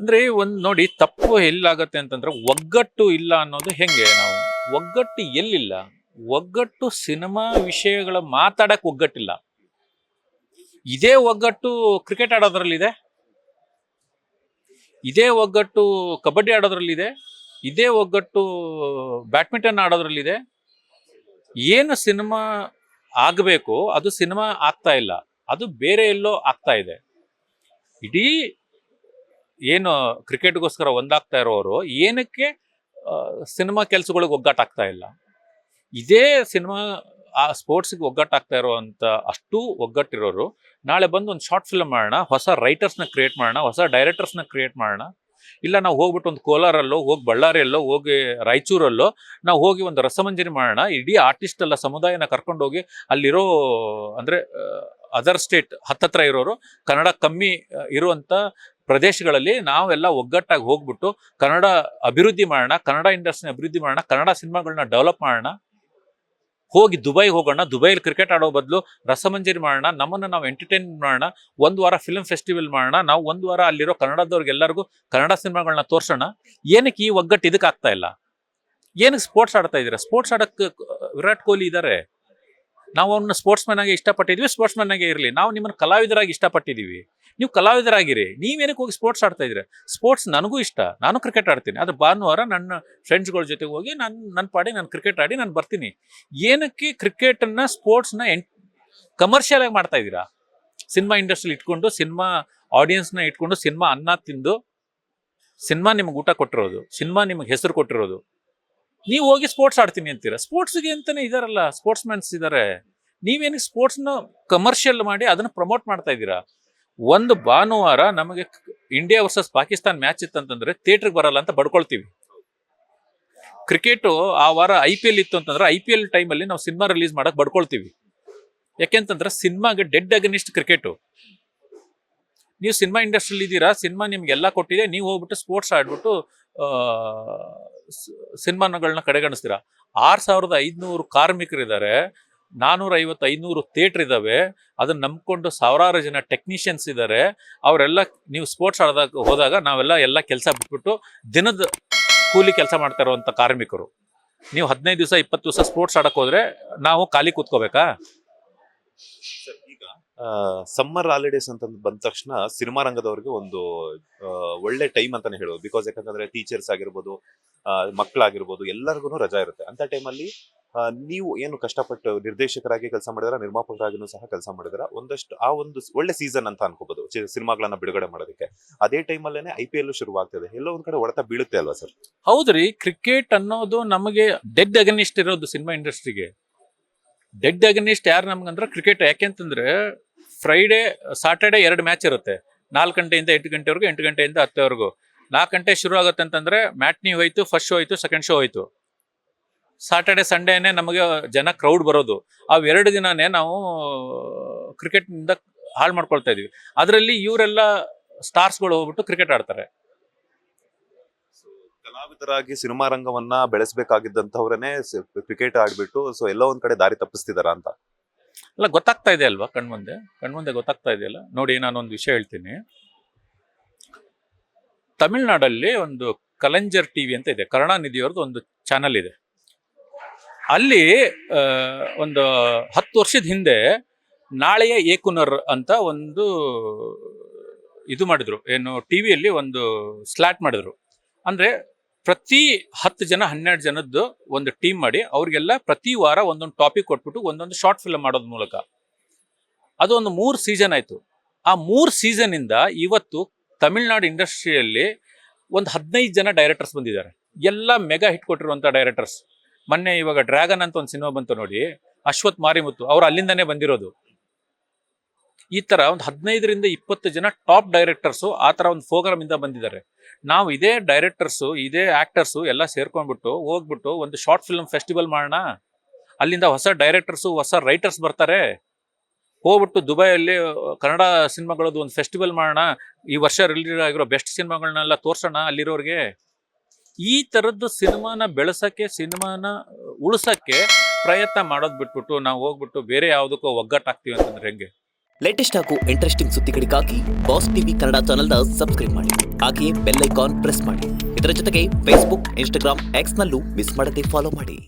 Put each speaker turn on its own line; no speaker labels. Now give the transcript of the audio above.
ಅಂದ್ರೆ ಒಂದ್ ನೋಡಿ ತಪ್ಪು ಎಲ್ಲಾಗತ್ತೆ ಅಂತಂದ್ರೆ ಒಗ್ಗಟ್ಟು ಇಲ್ಲ ಅನ್ನೋದು ಹೆಂಗೆ ನಾವು ಒಗ್ಗಟ್ಟು ಎಲ್ಲಿಲ್ಲ ಒಗ್ಗಟ್ಟು ಸಿನಿಮಾ ವಿಷಯಗಳ ಮಾತಾಡಕ್ ಒಗ್ಗಟ್ಟಿಲ್ಲ. ಇದೇ ಒಗ್ಗಟ್ಟು ಕ್ರಿಕೆಟ್ ಆಡೋದ್ರಲ್ಲಿದೆ, ಇದೇ ಒಗ್ಗಟ್ಟು ಕಬಡ್ಡಿ ಆಡೋದ್ರಲ್ಲಿದೆ, ಇದೇ ಒಗ್ಗಟ್ಟು ಬ್ಯಾಡ್ಮಿಂಟನ್ ಆಡೋದ್ರಲ್ಲಿದೆ. ಏನು ಸಿನಿಮಾ ಆಗಬೇಕು ಅದು ಸಿನಿಮಾ ಆಗ್ತಾ ಇಲ್ಲ, ಅದು ಬೇರೆ ಎಲ್ಲೋ ಆಗ್ತಾ ಇದೆ. ಇಡೀ ಏನು ಕ್ರಿಕೆಟ್ಗೋಸ್ಕರ ಒಂದಾಗ್ತಾ ಇರೋರು ಏನಕ್ಕೆ ಸಿನಿಮಾ ಕೆಲಸಗಳಿಗೆ ಒಗ್ಗಟ್ಟಾಗ್ತಾ ಇಲ್ಲ? ಇದೇ ಸಿನಿಮಾ ಆ ಸ್ಪೋರ್ಟ್ಸ್ಗೆ ಒಗ್ಗಟ್ಟಾಗ್ತಾ ಇರೋವಂಥ ಅಷ್ಟು ಒಗ್ಗಟ್ಟಿರೋರು ನಾಳೆ ಬಂದು ಒಂದು ಶಾರ್ಟ್ ಫಿಲ್ಮ್ ಮಾಡೋಣ, ಹೊಸ ರೈಟರ್ಸ್ನ ಕ್ರಿಯೇಟ್ ಮಾಡೋಣ, ಹೊಸ ಡೈರೆಕ್ಟರ್ಸ್ನ ಕ್ರಿಯೇಟ್ ಮಾಡೋಣ. ಇಲ್ಲ ನಾವು ಹೋಗ್ಬಿಟ್ಟು ಒಂದು ಕೋಲಾರಲ್ಲೋ ಹೋಗಿ ಬಳ್ಳಾರಿಯಲ್ಲೋ ಹೋಗಿ ರಾಯಚೂರಲ್ಲೋ ನಾವು ಹೋಗಿ ಒಂದು ರಸಮಂಜರಿ ಮಾಡೋಣ, ಇಡೀ ಆರ್ಟಿಸ್ಟ್ ಎಲ್ಲ ಸಮುದಾಯನ ಕರ್ಕೊಂಡೋಗಿ ಅಲ್ಲಿರೋ ಅಂದರೆ ಅದರ್ ಸ್ಟೇಟ್ ಹತ್ತತ್ರ ಇರೋರು ಕನ್ನಡ ಕಮ್ಮಿ ಇರುವಂಥ ಪ್ರದೇಶಗಳಲ್ಲಿ ನಾವೆಲ್ಲ ಒಗ್ಗಟ್ಟಾಗಿ ಹೋಗ್ಬಿಟ್ಟು ಕನ್ನಡ ಅಭಿವೃದ್ಧಿ ಮಾಡೋಣ, ಕನ್ನಡ ಇಂಡಸ್ಟ್ರಿನ ಅಭಿವೃದ್ಧಿ ಮಾಡೋಣ, ಕನ್ನಡ ಸಿನಿಮಾಗಳನ್ನ ಡೆವಲಪ್ ಮಾಡೋಣ. ಹೋಗಿ ದುಬೈ ಹೋಗೋಣ, ದುಬೈಲಿ ಕ್ರಿಕೆಟ್ ಆಡೋ ಬದಲು ರಸಮಂಜರಿ ಮಾಡೋಣ, ನಮ್ಮನ್ನು ನಾವು ಎಂಟರ್ಟೈನ್ ಮಾಡೋಣ, ಒಂದು ವಾರ ಫಿಲ್ಮ್ ಫೆಸ್ಟಿವಲ್ ಮಾಡೋಣ, ನಾವು ಒಂದು ವಾರ ಅಲ್ಲಿರೋ ಕನ್ನಡದವ್ರಿಗೆಲ್ಲರಿಗೂ ಕನ್ನಡ ಸಿನಿಮಾಗಳನ್ನ ತೋರಿಸೋಣ. ಏನಕ್ಕೆ ಈ ಒಗ್ಗಟ್ಟು ಇದಕ್ಕೆ ಆಗ್ತಾ ಇಲ್ಲ? ಏನಕ್ಕೆ ಸ್ಪೋರ್ಟ್ಸ್ ಆಡ್ತಾ ಇದ್ದೀರಾ? ಸ್ಪೋರ್ಟ್ಸ್ ಆಡಕ್ಕೆ ವಿರಾಟ್ ಕೊಹ್ಲಿ ಇದ್ದಾರೆ, ನಾವು ಅವ್ರನ್ನ ಸ್ಪೋರ್ಟ್ಸ್ ಮ್ಯಾನ್ ಆಗಿ ಇಷ್ಟಪಟ್ಟಿದ್ವಿ, ಸ್ಪೋರ್ಟ್ಸ್ ಮ್ಯಾನ್ ಆಗಿ ಇರಲಿ. ನಾವು ನಿಮ್ಮನ್ನು ಕಲಾವಿದರಾಗಿ ಇಷ್ಟಪಟ್ಟಿದ್ದೀವಿ, ನೀವು ಕಲಾವಿದರಾಗಿರಿ. ನೀವೇನಕ್ಕೆ ಹೋಗಿ ಸ್ಪೋರ್ಟ್ಸ್ ಆಡ್ತಾ ಇದ್ದೀರಾ? ಸ್ಪೋರ್ಟ್ಸ್ ನನಗೂ ಇಷ್ಟ, ನಾನು ಕ್ರಿಕೆಟ್ ಆಡ್ತೀನಿ. ಅದು ಭಾನುವಾರ ನನ್ನ ಫ್ರೆಂಡ್ಸ್ಗಳ ಜೊತೆಗೆ ಹೋಗಿ ನನ್ನ ಪಾಡಿ ನಾನು ಕ್ರಿಕೆಟ್ ಆಡಿ ನಾನು ಬರ್ತೀನಿ. ಏನಕ್ಕೆ ಕ್ರಿಕೆಟನ್ನು ಸ್ಪೋರ್ಟ್ಸ್ನ ಕಮರ್ಷಿಯಲ್ ಆಗಿ ಮಾಡ್ತಾ ಇದ್ದೀರಾ? ಸಿನಿಮಾ ಇಂಡಸ್ಟ್ರಿಲಿ ಇಟ್ಕೊಂಡು, ಸಿನಿಮಾ ಆಡಿಯನ್ಸ್ನ ಇಟ್ಕೊಂಡು, ಸಿನಿಮಾ ಅನ್ನ ತಿಂದು, ಸಿನಿಮಾ ನಿಮ್ಗೆ ಊಟ ಕೊಟ್ಟಿರೋದು, ಸಿನಿಮಾ ನಿಮ್ಗೆ ಹೆಸರು ಕೊಟ್ಟಿರೋದು, ನೀವು ಹೋಗಿ ಸ್ಪೋರ್ಟ್ಸ್ ಆಡ್ತೀನಿ ಅಂತೀರಾ. ಸ್ಪೋರ್ಟ್ಸ್ಗೆ ಅಂತಾನೆ ಇದಾರಲ್ಲ, ಸ್ಪೋರ್ಟ್ಸ್ ಮ್ಯಾನ್ಸ್ ಇದ್ದಾರೆ. ನೀವೇನಿಗೆ ಸ್ಪೋರ್ಟ್ಸ್ನ ಕಮರ್ಷಿಯಲ್ ಮಾಡಿ ಅದನ್ನು ಪ್ರಮೋಟ್ ಮಾಡ್ತಾ ಇದ್ದೀರಾ? ಒಂದು ಭಾನುವಾರ ನಮಗೆ ಇಂಡಿಯಾ ವರ್ಸಸ್ ಪಾಕಿಸ್ತಾನ್ ಮ್ಯಾಚ್ ಇತ್ತಂತಂದ್ರೆ ಥಿಯೇಟ್ರಿಗೆ ಬರಲ್ಲ ಅಂತ ಬಡ್ಕೊಳ್ತೀವಿ. ಕ್ರಿಕೆಟು ಆ ವಾರ IPL ಇತ್ತು ಅಂತಂದ್ರೆ IPL ಟೈಮಲ್ಲಿ ನಾವು ಸಿನಿಮಾ ರಿಲೀಸ್ ಮಾಡಕ್ ಬಡ್ಕೊಳ್ತೀವಿ. ಯಾಕೆಂತಂದ್ರೆ ಸಿನಿಮಾಗೆ ಡೆಡ್ ಅಗೇನಿಸ್ಟ್ ಕ್ರಿಕೆಟು. ನೀವು ಸಿನಿಮಾ ಇಂಡಸ್ಟ್ರಿಲಿ ಇದ್ದೀರಾ, ಸಿನಿಮಾ ನಿಮ್ಗೆಲ್ಲ ಕೊಟ್ಟಿದೆ, ನೀವು ಹೋಗ್ಬಿಟ್ಟು ಸ್ಪೋರ್ಟ್ಸ್ ಆಡ್ಬಿಟ್ಟು ಸಿನಿಮಾಗಳನ್ನ ಕಡೆಗಣಿಸ್ತೀರಾ. 6500 ಕಾರ್ಮಿಕರಿದ್ದಾರೆ, 450-500 ಥಿಯೇಟರ್ ಇದ್ದಾವೆ, ಅದನ್ನ ನಂಬ್ಕೊಂಡು ಸಾವಿರಾರು ಜನ ಟೆಕ್ನಿಷಿಯನ್ಸ್ ಇದ್ದಾರೆ. ಅವರೆಲ್ಲ ನೀವು ಸ್ಪೋರ್ಟ್ಸ್ ಆಡೋದಾಗ ಹೋದಾಗ ನಾವೆಲ್ಲ ಕೆಲಸ ಬಿಟ್ಬಿಟ್ಟು ದಿನದ ಕೂಲಿ ಕೆಲಸ ಮಾಡ್ತಾ ಇರುವಂಥ ಕಾರ್ಮಿಕರು. ನೀವು 15 ದಿವಸ 20 ದಿವಸ ಸ್ಪೋರ್ಟ್ಸ್ ಆಡಕ್ಕೆ ಹೋದ್ರೆ ನಾವು ಖಾಲಿ ಕೂತ್ಕೋಬೇಕಾ?
ಈಗ ಸಮ್ಮರ್ ಹಾಲಿಡೇಸ್ ಅಂತ ಬಂದ ತಕ್ಷಣ ಸಿನಿಮಾ ರಂಗದವ್ರಿಗೆ ಒಂದು ಒಳ್ಳೆ ಟೈಮ್ ಅಂತಾನೆ ಹೇಳೋದು. ಬಿಕಾಸ್ ಯಾಕಂತಂದ್ರೆ ಟೀಚರ್ಸ್ ಆಗಿರ್ಬೋದು, ಮಕ್ಕಳಾಗಿರ್ಬೋದು, ಎಲ್ಲರಿಗೂ ರಜಾ ಇರುತ್ತೆ. ಅಂತ ಟೈಮಲ್ಲಿ ನೀವು ಏನು ಕಷ್ಟಪಟ್ಟು ನಿರ್ದೇಶಕರಾಗಿ ಕೆಲಸ ಮಾಡಿದಾರ, ನಿರ್ಮಾಪಕರಾಗಿನೂ ಸಹ ಕೆಲಸ ಮಾಡಿದಾರ, ಒಂದಷ್ಟು ಆ ಒಂದು ಒಳ್ಳೆ ಸೀಸನ್ ಅಂತ ಅನ್ಕೋಬಹುದು ಸಿನಿಮಾಗಳನ್ನ ಬಿಡುಗಡೆ ಮಾಡೋದಕ್ಕೆ. ಅದೇ ಟೈಮಲ್ಲೇನೆ IPL ಶುರುವಾಗ್ತದೆ. ಎಲ್ಲೋ ಒಂದ್ ಕಡೆ ಹೊಡೆತ ಬೀಳುತ್ತೆ ಅಲ್ವಾ ಸರ್?
ಹೌದ್ರಿ, ಕ್ರಿಕೆಟ್ ಅನ್ನೋದು ನಮಗೆ ಡೆಡ್ ಅಗನಿಸ್ಟ್ ಇರೋದು ಸಿನಿಮಾ ಇಂಡಸ್ಟ್ರಿಗೆ. ಡೆಡ್ ಅಗನಿಸ್ಟ್ ಯಾರು ನಮ್ಗಂದ್ರೆ ಕ್ರಿಕೆಟ್. ಯಾಕೆಂತಂದ್ರೆ ಫ್ರೈಡೇ ಸಾಟರ್ಡೆ 2 ಮ್ಯಾಚ್ ಇರುತ್ತೆ, 4 ಗಂಟೆಯಿಂದ 8 ಗಂಟೆವರೆಗೂ, 8 ಗಂಟೆಯಿಂದ 10ವರೆಗೂ. 4 ಗಂಟೆ ಶುರು ಆಗುತ್ತೆ ಅಂತಂದ್ರೆ ಮ್ಯಾಟ್ನಿ ಹೋಯ್ತು, ಫಸ್ಟ್ ಶೋ ಹೋಯ್ತು, ಸೆಕೆಂಡ್ ಶೋ ಹೋಯ್ತು. ಸಾಟರ್ಡೆ ಸಂಡೇನೆ ನಮಗೆ ಜನ ಕ್ರೌಡ್ ಬರೋದು. ಅವು 2 ದಿನನೇ ನಾವು ಕ್ರಿಕೆಟ್ನಿಂದ ಹಾಳು ಮಾಡ್ಕೊಳ್ತಾ ಇದೀವಿ. ಅದರಲ್ಲಿ ಇವರೆಲ್ಲ ಸ್ಟಾರ್ಸ್ಗಳು ಹೋಗ್ಬಿಟ್ಟು ಕ್ರಿಕೆಟ್ ಆಡ್ತಾರೆ.
ಕಲಾವಿದರಾಗಿ ಸಿನಿಮಾ ರಂಗವನ್ನ ಬೆಳೆಸಬೇಕಾಗಿದ್ದಂಥವ್ರನ್ನೇ ಕ್ರಿಕೆಟ್ ಆಡ್ಬಿಟ್ಟು ಎಲ್ಲೋ ಒಂದ್ ಕಡೆ ದಾರಿ ತಪ್ಪಿಸ್ತಿದಾರ ಅಂತ
ಎಲ್ಲ ಗೊತ್ತಾಗ್ತಾ ಇದೆ ಅಲ್ವಾ? ಕಣ್ಮುಂದೆ ಗೊತ್ತಾಗ್ತಾ ಇದೆಯಲ್ಲ. ನೋಡಿ, ನಾನೊಂದು ವಿಷಯ ಹೇಳ್ತೀನಿ. ತಮಿಳ್ನಾಡಲ್ಲಿ ಒಂದು ಕಲಂಜರ್ ಟಿವಿ ಅಂತ ಇದೆ, ಕರುಣಾನಿಧಿಯವ್ರದ್ದು ಒಂದು ಚಾನಲ್ ಇದೆ. ಅಲ್ಲಿ ಒಂದು 10 ವರ್ಷದ ಹಿಂದೆ ನಾಳೆಯ ಏಕುನರ್ ಅಂತ ಒಂದು ಇದು ಮಾಡಿದ್ರು. ಏನು, ಟಿವಿಯಲ್ಲಿ ಒಂದು ಸ್ಲಾಟ್ ಮಾಡಿದ್ರು. ಅಂದ್ರೆ ಪ್ರತಿ 10 ಜನ 12 ಜನದ್ದು ಒಂದು ಟೀಮ್ ಮಾಡಿ ಅವ್ರಿಗೆಲ್ಲ ಪ್ರತಿ ವಾರ ಒಂದೊಂದು ಟಾಪಿಕ್ ಕೊಟ್ಬಿಟ್ಟು ಒಂದೊಂದು ಶಾರ್ಟ್ ಫಿಲ್ಮ್ ಮಾಡೋದ್ ಮೂಲಕ ಅದು ಒಂದು 3 ಸೀಸನ್ ಆಯ್ತು. ಆ 3 ಸೀಸನ್ ಇಂದ ಇವತ್ತು ತಮಿಳ್ನಾಡು ಇಂಡಸ್ಟ್ರಿಯಲ್ಲಿ ಒಂದು 15 ಜನ ಡೈರೆಕ್ಟರ್ಸ್ ಬಂದಿದ್ದಾರೆ. ಎಲ್ಲ ಮೆಗಾ ಹಿಟ್ ಕೊಟ್ಟಿರುವಂಥ ಡೈರೆಕ್ಟರ್ಸ್. ಮೊನ್ನೆ ಇವಾಗ ಡ್ರ್ಯಾಗನ್ ಅಂತ ಒಂದು ಸಿನಿಮಾ ಬಂತು ನೋಡಿ, ಅಶ್ವಥ್ ಮಾರಿಮುತ್ತು ಅವರು ಅಲ್ಲಿಂದಾನೇ ಬಂದಿರೋದು. ಈ ತರ ಒಂದು 15ರಿಂದ 20 ಜನ ಟಾಪ್ ಡೈರೆಕ್ಟರ್ಸು ಆ ತರ ಒಂದು ಪ್ರೋಗ್ರಾಮ್ ಇಂದ ಬಂದಿದ್ದಾರೆ. ನಾವು ಇದೇ ಡೈರೆಕ್ಟರ್ಸು, ಇದೇ ಆಕ್ಟರ್ಸು ಎಲ್ಲ ಸೇರ್ಕೊಂಡ್ಬಿಟ್ಟು ಹೋಗ್ಬಿಟ್ಟು ಒಂದು ಶಾರ್ಟ್ ಫಿಲ್ಮ್ ಫೆಸ್ಟಿವಲ್ ಮಾಡೋಣ. ಅಲ್ಲಿಂದ ಹೊಸ ಡೈರೆಕ್ಟರ್ಸು, ಹೊಸ ರೈಟರ್ಸ್ ಬರ್ತಾರೆ. ಹೋಗ್ಬಿಟ್ಟು ದುಬೈಯಲ್ಲಿ ಕನ್ನಡ ಸಿನಿಮಾಗಳದ್ದು ಒಂದು ಫೆಸ್ಟಿವಲ್ ಮಾಡೋಣ. ಈ ವರ್ಷ ರಿಲೀಸ್ ಆಗಿರೋ ಬೆಸ್ಟ್ ಸಿನಿಮಾಗಳನ್ನೆಲ್ಲ ತೋರ್ಸೋಣ ಅಲ್ಲಿರೋರಿಗೆ. ಈ ಥರದ್ದು ಸಿನಿಮಾನ ಬೆಳೆಸೋಕ್ಕೆ, ಸಿನಿಮಾನ ಉಳಿಸೋಕ್ಕೆ ಪ್ರಯತ್ನ ಮಾಡೋದು ಬಿಟ್ಬಿಟ್ಟು ನಾವು ಹೋಗ್ಬಿಟ್ಟು ಬೇರೆ ಯಾವುದಕ್ಕೋ ಒಗ್ಗಟ್ಟಾಗ್ತೀವಿ ಅಂತಂದ್ರೆ ಹೆಂಗೆ?
ಲೇಟೆಸ್ಟ್ ಹಾಗೂ ಇಂಟ್ರೆಸ್ಟಿಂಗ್ ಸುದ್ದಿಗಳಿಗಾಗಿ ಬಾಸ್ ಟಿವಿ ಕನ್ನಡ ಚಾನೆಲ್ನ ಸಬ್ಸ್ಕ್ರೈಬ್ ಮಾಡಿ. ಹಾಗೆಯೇ ಬೆಲ್ ಐಕಾನ್ ಪ್ರೆಸ್ ಮಾಡಿ. ಇದರ ಜೊತೆಗೆ ಫೇಸ್ಬುಕ್, ಇನ್ಸ್ಟಾಗ್ರಾಮ್, ಎಕ್ಸ್ನಲ್ಲೂ ಮಿಸ್ ಮಾಡದೆ ಫಾಲೋ ಮಾಡಿ.